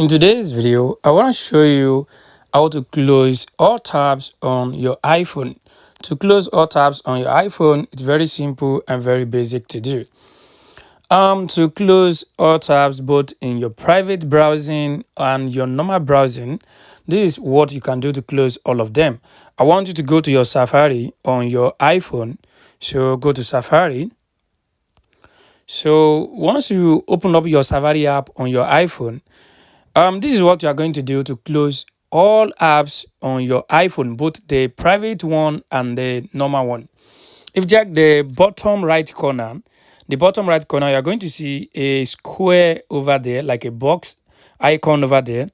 In today's video, I want to show you how to close all tabs on your iPhone. To close all tabs on your iPhone, it's very simple and very basic to do. To close all tabs both in your private browsing and your normal browsing, this is what you can do to close all of them. I want you to go to your Safari on your iPhone. So go to Safari. So once you open up your Safari app on your iPhone, this is what you are going to do to close all apps on your iPhone, both the private one and the normal one. If you check the bottom right corner, you are going to see a square over there, like a box icon over there.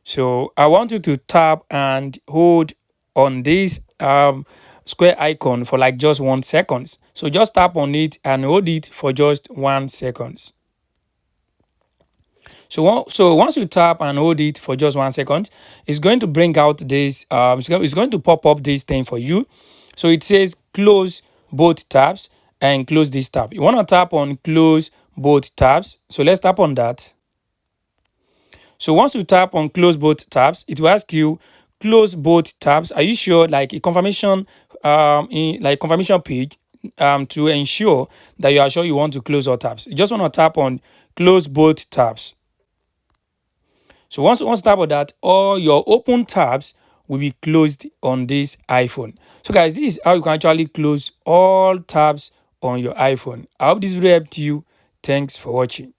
So I want you to tap and hold on this square icon for like just 1 second. So just tap on it and hold it for just 1 second. So once you tap and hold it for just 1 second, it's going to bring out this, it's going to pop up this thing for you. So it says close both tabs and close this tab. You want to tap on close both tabs. So let's tap on that. So once you tap on close both tabs, it will ask you close both tabs. Are you sure? Like a confirmation, confirmation page to ensure that you are sure you want to close all tabs. You just want to tap on close both tabs. So once you tap on that, all your open tabs will be closed on this iPhone. So guys, this is how you can actually close all tabs on your iPhone. I hope this video helped you. Thanks for watching.